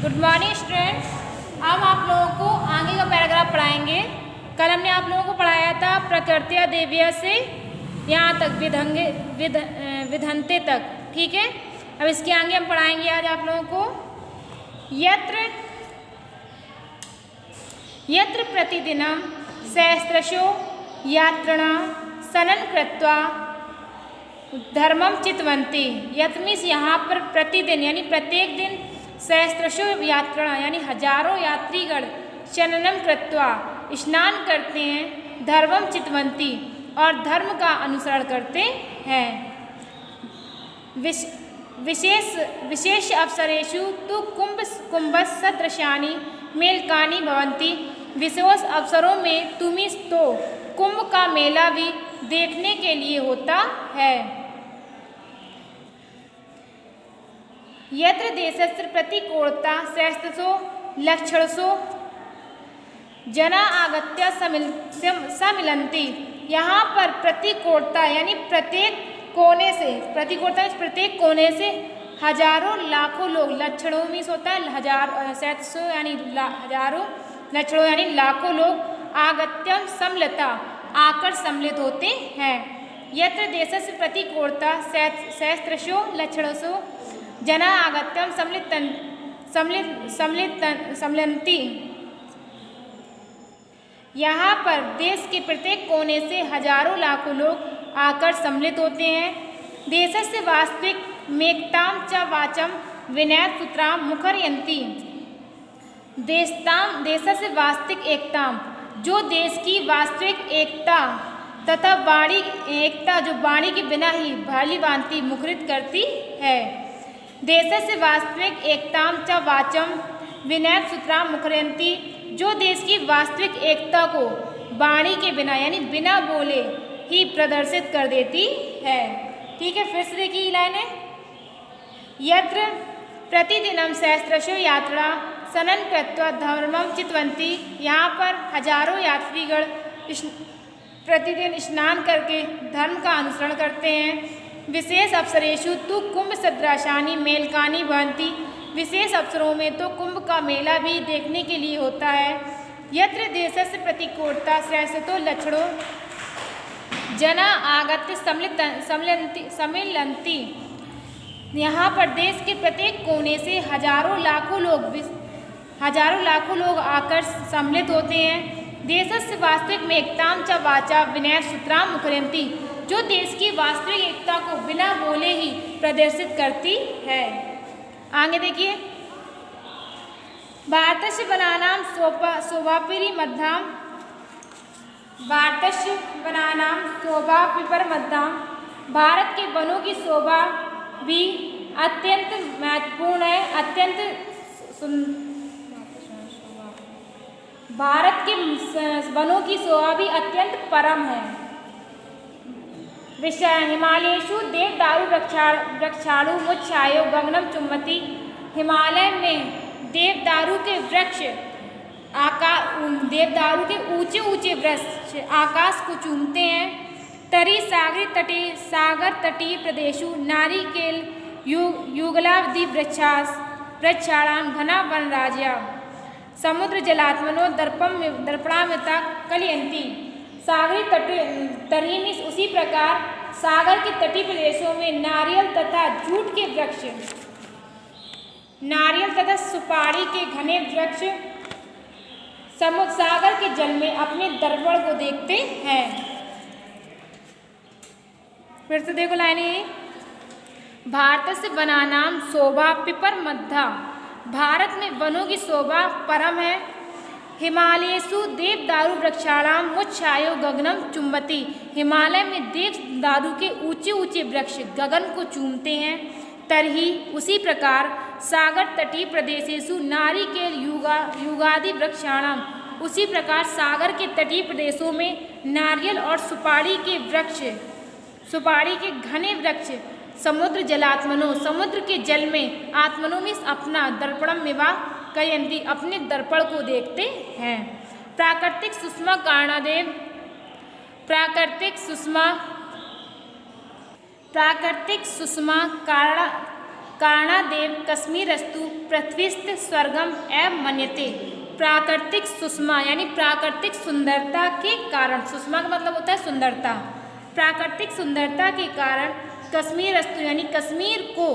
Good morning students. अब आप लोगों को आगे का पैराग्राफ पढ़ाएंगे। कल हमने आप लोगों को पढ़ाया था प्रकृत्या देव्या से यहाँ तक विधंते तक, ठीक है। अब इसके आगे हम पढ़ाएंगे आज आप लोगों को यत्र यत्र प्रतिदिनं सहस्रशो यात्रिणा सनन कृत्वा धर्मम चितवंती। यत्र मीन्स यहाँ पर प्रतिदिन यानी प्रत्येक दिन सहस्रशो यात्रा यानी हजारों यात्रीगण शननम कृत्वा स्नान करते हैं, धर्मम चितवंती और धर्म का अनुसरण करते हैं। विशेष अवसरेषु तो कुंभसदृशानि मेलकानि भवन्ति। विशेष अवसरों में तुम्हें तो कुंभ का मेला भी देखने के लिए होता है। यत्र देशस्य प्रतिकूलता सहस्रशो लक्षणसो जना आगत्य सम्मिलन्ति। यहाँ पर प्रतिकूलता यानी प्रत्येक कोने से, प्रतिकूलता प्रत्येक कोने से हजारों लाखों लोग, लक्षणों मीन्स होता है हजार, सहस्रशो यानी हजारों, लक्षणों यानी लाखों लोग आगत्यम सम्मिलिता आकर सम्मिलित होते हैं। यत्र देशस्य प्रतिकूलता सहस्रशो लक्षणसो जना आगत्यम सम्मिलन्ति। यहाँ पर देश के प्रत्येक कोने से हजारों लाखों लोग आकर सम्मिलित होते हैं। देशस्य वास्तविक मेकताम च वाचम विनय सूत्राम मुखरयन्ति। देशस्य वास्तविक एकताम, जो देश की वास्तविक एकता तथा वाणी एकता, जो वाणी के बिना ही भाली भांति मुखरित करती है। देशस्य वास्तविक एकताम च वाचम विनय सूत्राम मुखरयन्ति, जो देश की वास्तविक एकता को वाणी के बिना यानी बिना बोले ही प्रदर्शित कर देती है। ठीक है, फिर से देखिए लाइनें। यत्र प्रतिदिनं सहस्रशो यात्रा सनन कृत्वा धर्मम चितवंती। यहाँ पर हजारों यात्रीगण प्रतिदिन स्नान करके धर्म का अनुसरण करते हैं। विशेष अवसरेषु तो कुंभ सदृशानि मेलकानि भवन्ति। विशेष अवसरों में तो कुंभ का मेला भी देखने के लिए होता है। यत्र देशस्य प्रतिकूलता सहस्रशो लक्षणो जना आगत्य सम्मिलन्ति। यहाँ पर देश के प्रत्येक कोने से हजारों लाखों लोग आकर सम्मिलित होते हैं। देशस्य वास्तविक में एकताम च वाचा विनय सूत्राम मुखरयन्ति, जो देश की वास्तविक एकता को बिना बोले ही प्रदर्शित करती है। आगे देखिए, भारतस्य वनानां शोभापिरी मध्याम, भारतस्य वनानां शोभापिपरमध्यां। भारत के वनों की शोभा भी अत्यंत महत्वपूर्ण है, भारत के वनों की शोभा भी अत्यंत परम है। हिमालयेषु देवदारू वृक्षाणु मुच्छायो गगनम चुम्बति। हिमालय में देवदारू के वृक्ष देवदारू के ऊंचे ऊंचे वृक्ष आकाश को चूमते हैं। तरी सागर तटीय प्रदेशु नारिकेल युगलावधि वृक्षाणां घना वनराज्या समुद्र जलात्मनो दर्पणामिता कलयन्ति। सागरी तटीय में उसी प्रकार सागर के तटीय प्रदेशों में नारियल तथा जूट के वृक्ष, नारियल तथा सुपारी के घने वृक्ष सागर के जल में अपने दर्पण को देखते हैं। फिर से देखो लाइनें। भारतस्य वनानां शोभा पिपर मध्या। भारत में वनों की शोभा परम है। हिमालयेषु देवदारू वृक्षाणां मुच्छायो गगनम चुम्बति। हिमालय में देवदारू के ऊंचे ऊंचे वृक्ष गगन को चूमते हैं। तरही उसी प्रकार सागर तटीय प्रदेशेषु नारिकेल युगादि वृक्षाणां, उसी प्रकार सागर के तटीय प्रदेशों में नारियल और सुपारी के घने वृक्ष समुद्र जलात्मनो, समुद्र के जल में आत्मनो में अपना दर्पणम मिवा कयन्ति, अपने दर्पण को देखते हैं। प्राकृतिक सुषमा कारणादेव, प्राकृतिक सुषमा कारणादेव कश्मीरस्तु पृथ्वीस्थ स्वर्गम एव मन्यते। प्राकृतिक सुषमा यानी प्राकृतिक सुंदरता के कारण, सुषमा का मतलब होता है सुंदरता, प्राकृतिक सुंदरता के कारण कश्मीरस्तु यानी कश्मीर को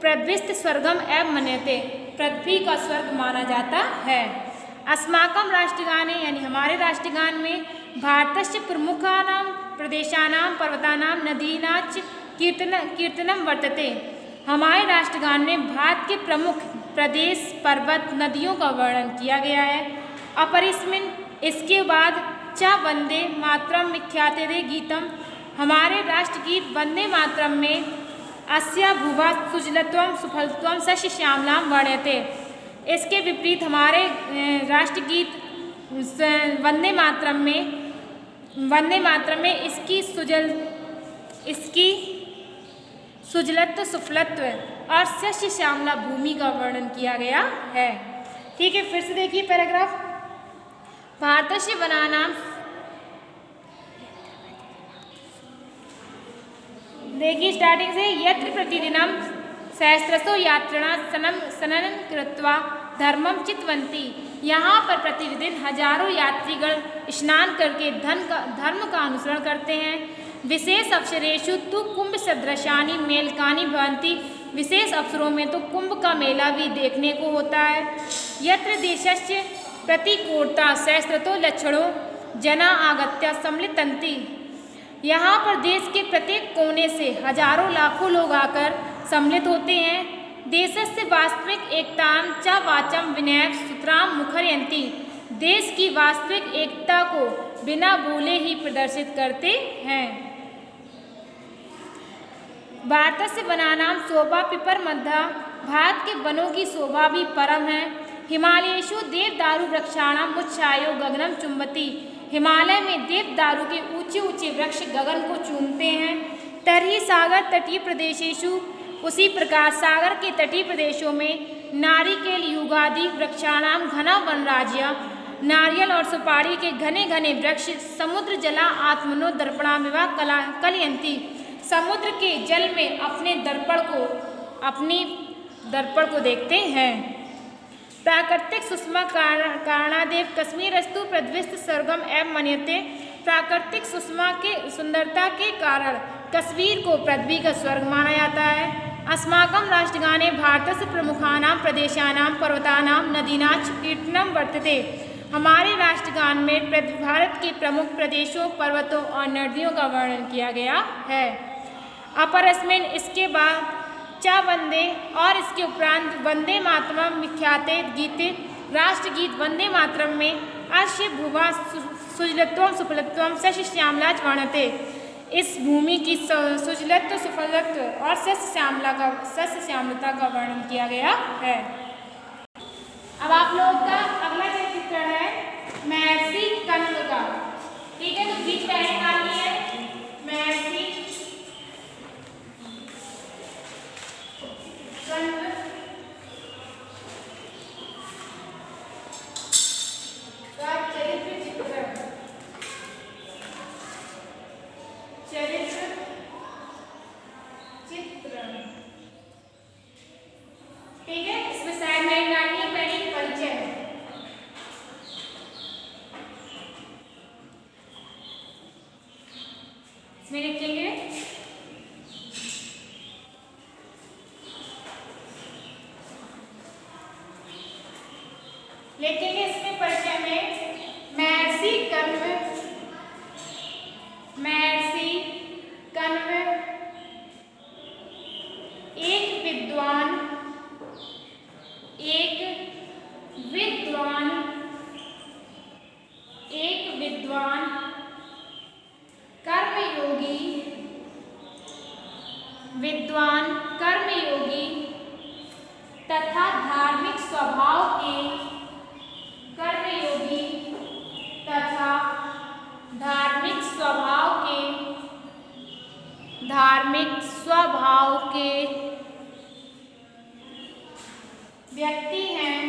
पृथ्वीस्थ स्वर्गम एव मन्यते, पृथ्वी का स्वर्ग माना जाता है। अस्माकं राष्ट्रगाने यानी हमारे राष्ट्रगान में भारतस्य प्रमुखानां प्रदेशानां पर्वतानां नदीनांच कीर्तनम वर्तते। हमारे राष्ट्रगान में भारत के प्रमुख प्रदेश पर्वत नदियों का वर्णन किया गया है। अपरिस्मिन इसके बाद च वंदे मातरम विख्याते गीतम, हमारे राष्ट्रगीत वंदे मातरम में अस्या भुवा सुजलत्वम सुफलत्वम शस्य श्यामलाम वर्ण्यते। इसके विपरीत हमारे राष्ट्रगीत वंदे मातरम में इसकी सुजलत्व सुफलत्व और शस्य श्यामला भूमि का वर्णन किया गया है। ठीक है, फिर से देखिए पैराग्राफ। भारतस्य वनानां, देखिए स्टार्टिंग से, यत्र प्रतिदिनं सहस्रशो यात्रिणः स्नानं कृत्वा धर्मं चितवन्ति, यहाँ पर प्रतिदिन हजारों यात्रीगण स्नान करके धर्म का अनुसरण करते हैं। विशेष अवसरेषु तु कुंभ सदृशानि मेलकानि भवन्ति, विशेष अवसरों में तो कुंभ का मेला भी देखने को होता है। यत्र देशस्य प्रतिकोटता सहस्रतो लक्षणों जना आगत्य सम्मिलितन्ति, यहाँ पर देश के प्रत्येक कोने से हजारों लाखों लोग आकर सम्मिलित होते हैं। देशस्य वास्तविक एकतां च वाचम विनय सूत्राम मुखरयन्ति, देश की वास्तविक एकता को बिना बोले ही प्रदर्शित करते हैं। भारतस्य वनानां शोभा पिपर मध्या, भारत के वनों की शोभा भी परम है। हिमालयेषु देवदारू वृक्षाणां मुच्छायो गगनम चुम्बति, हिमालय में देवदारू के ऊंचे ऊंचे वृक्ष गगन को चूमते हैं। तर्हि सागर तटीय प्रदेशेषु, उसी प्रकार सागर के तटीय प्रदेशों में नारिकेल युगादि वृक्षाणां घना वनराज्य, नारियल और सुपारी के घने घने वृक्ष समुद्र जला आत्मनो दर्पणामिवा कलयन्ति, समुद्र के जल में अपने दर्पण को देखते हैं। प्राकृतिक सुषमा कारणादेव कश्मीरस्तु पृथ्वीस्थ स्वर्गम एव मन्यते, प्राकृतिक सुषमा के सुंदरता के कारण कश्मीर को पृथ्वी का स्वर्ग माना जाता है। अस्माकं राष्ट्रगाने भारतस्य प्रमुखानां प्रदेशानां पर्वतानां नदीनांच कीर्तनम वर्तते, हमारे राष्ट्रगान में भारत के प्रमुख प्रदेशों, पर्वतों और नदियों का वर्णन किया गया है। अपरस्मिन इसके बाद च वंदे और इसके उपरांत वंदे मातरम विख्याते गीते, राष्ट्रगीत वंदे मातरम में अस्य भुवा सुजलत्वम सुफलत्वम शस्य श्यामला वर्ण्यते, इस भूमि की सुजलत्व सुफलत्व और शस्य श्यामलता का वर्णन किया गया है। अब आप लोग का अगला चित्र है महर्षि कण्व का। ठीक है, तो बीच में डालनी है महर्षि कण्व। ठीक है, इसमें साइड लाइन डालनी है, पहले परिचय है। इसमें लिखेंगे इसमें परिचय में महर्षि कण्व एक विद्वान कर्मयोगी तथा धार्मिक स्वभाव के व्यक्ति हैं,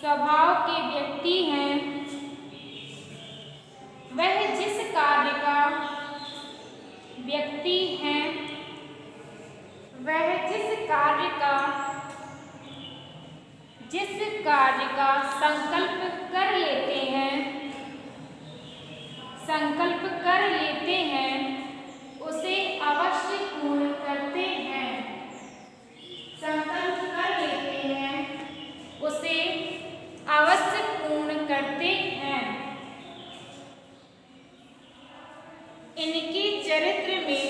स्वभाव के व्यक्ति हैं। वह जिस कार्य का व्यक्ति हैं वह जिस कार्य का संकल्प कर लेते हैं उसे अवश्य पूर्ण करते हैं। संकल्प कर लेते हैं उसे अवश्य पूर्ण करते हैं। इनके चरित्र में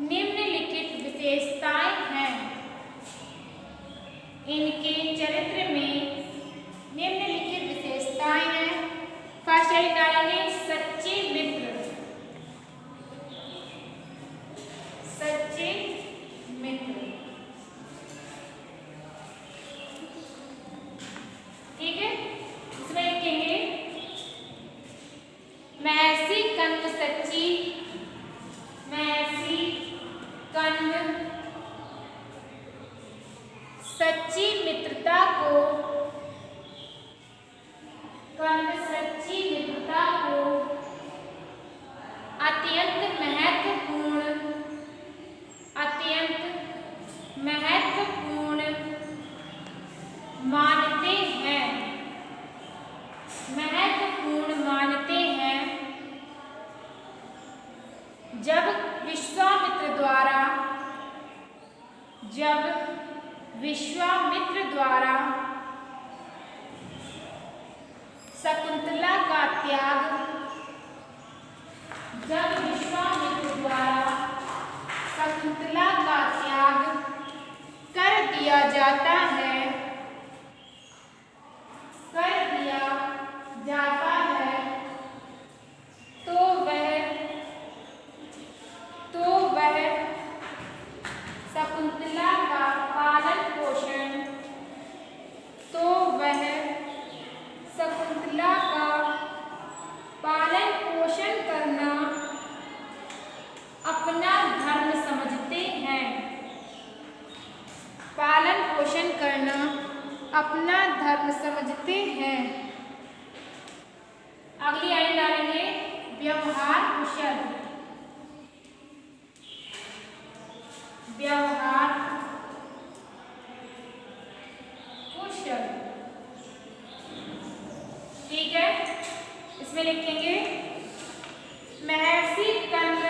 निम्नलिखित विशेषताएं हैं। इनके चरित्र में निम्नलिखित विशेषताएं हैं। फर्स्ट है डालेंगे सच्चे मित्र। ठीक है, इसमें लिखेंगे महर्षि कंद सच्ची मित्रता को अत्यंत महत्वपूर्ण मानते हैं। जब विश्वामित्र द्वारा शकुंतला का त्याग कर दिया जाता है तो वह शकुंतला का पालन पोषण करना अपना धर्म समझते हैं। अगली लाइन डालेंगे व्यवहार कुशल। ठीक है, इसमें लिखेंगे महर्षि कंद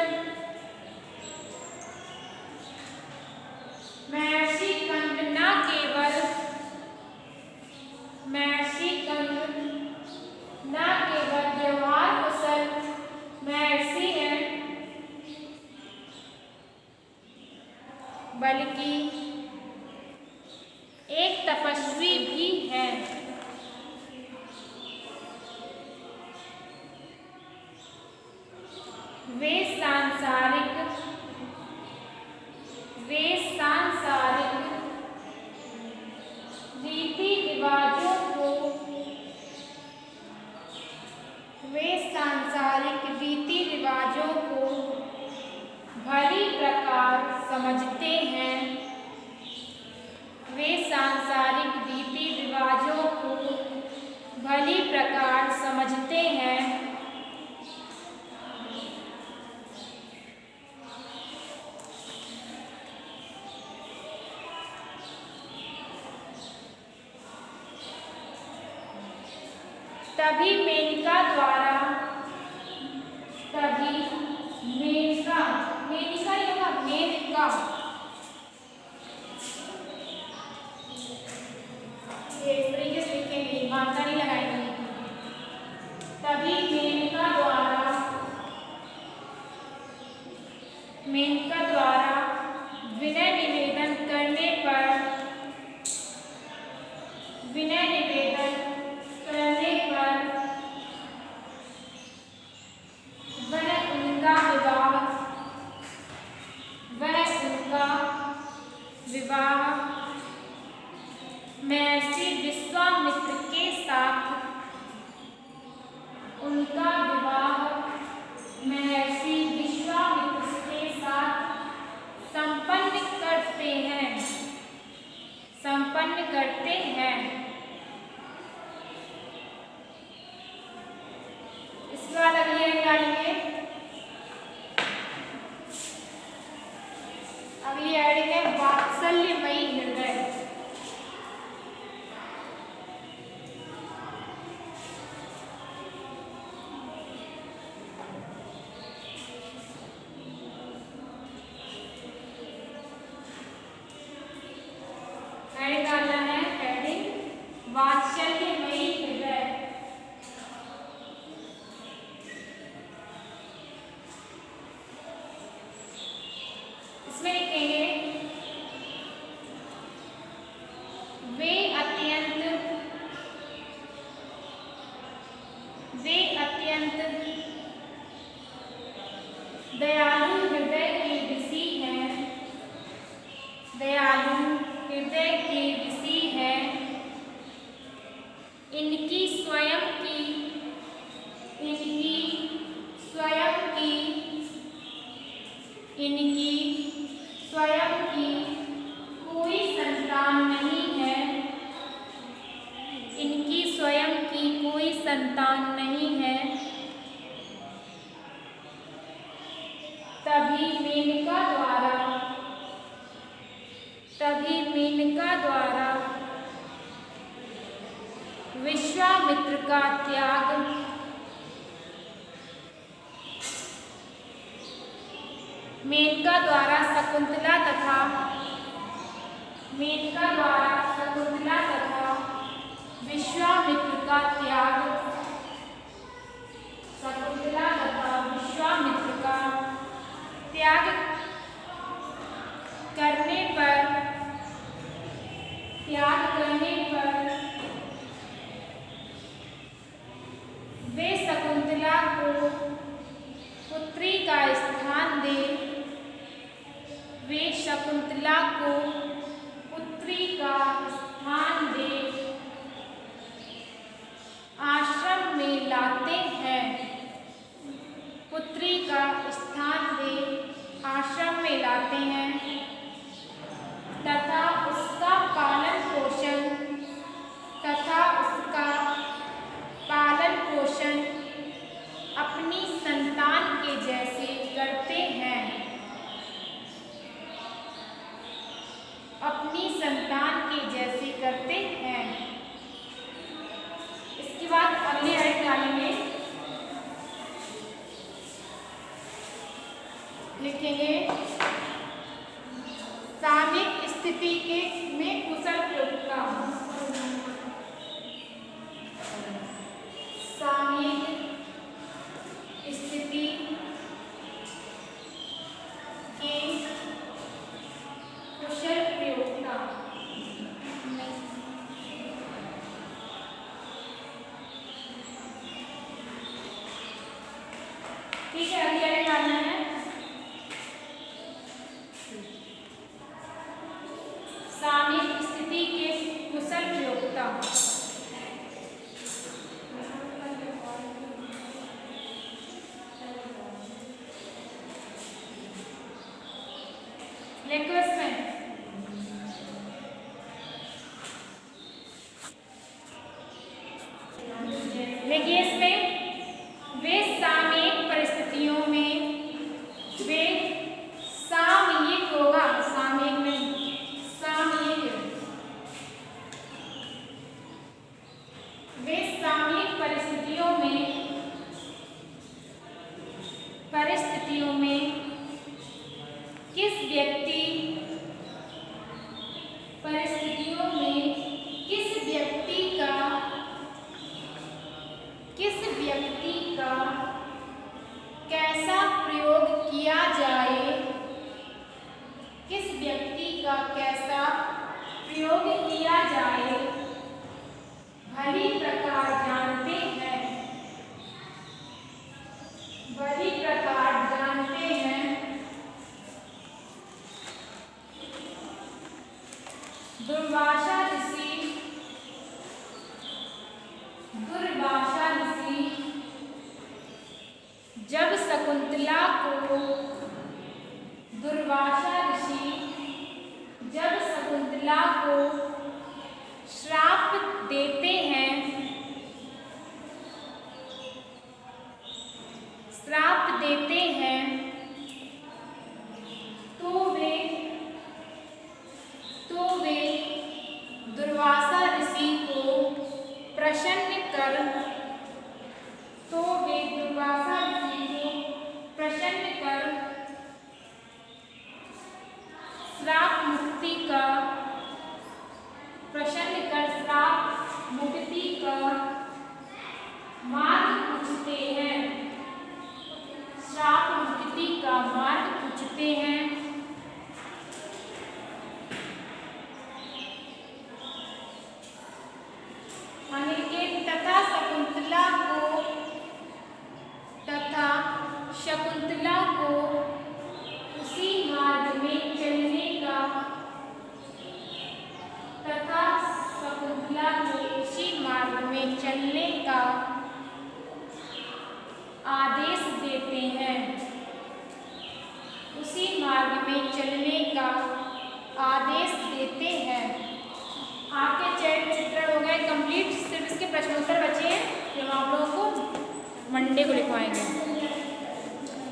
न केवल व्यवहार कुशल महर्षि हैं बल्कि एक तपस्वी भी हैं। वे सांसारिक रीति रिवाजों को भली प्रकार समझते हैं। तभी मेनका इस तरीके से लिखेंगे, मात्रा नहीं लगाएंगे। तभी मेनका द्वारा विनय निवेदन करने पर वह उनका विवाह महर्षि विश्वामित्र के साथ संपन्न करते हैं। इसके बाद अगली हेडिंग है वात्सल्यमयी हृदय। हेडिंग डालना है, हेडिंग वात्सल्यमयी हृदय। इसमें लिखेंगे वे अत्यंत दयालु हृदय के ऋषि हैं, दयालु हृदय के ऋषि हैं। इनकी स्वयं की कोई संतान नहीं है, इनकी स्वयं की कोई संतान नहीं है। तभी मेनका द्वारा विश्वामित्र का त्याग मेनका द्वारा शकुंतला तथा विश्वामित्र का त्याग करने पर वे शकुंतला को पुत्री का स्थान दे, आश्रम में लाते हैं, पुत्री का स्थान दे आश्रम में लाते हैं तथा उसका पालन पोषण अपनी संतान के जैसे करते हैं, इसके बाद अगली हेडिंग डालेंगे, लिखेंगे सामयिक स्थिति में कुशल प्रयोक्ता। सामयिक स्थिति के कुशल प्रयोक्ता। ठीक है, अगली हेडिंग डालना है सामयिक स्थिति के कुशल प्रयोक्ता। देखिए इसमें वे सामयिक परिस्थितियों में वे सामयिक होगा, सामयिक नहीं, सामयिक। वे सामयिक परिस्थितियों में किस व्यक्ति का कैसा प्रयोग किया जाए, भली प्रकार जानते हैं, लिखते हैं। अनिकेत तथा शकुंतला को उसी मार्ग में चलने का आदेश देते हैं। उसी मार्ग में चलने का आदेश देते हैं। आपके चैट चित्रण हो गए कंप्लीट। सिर्फ इसके प्रश्नोत्तर बचे।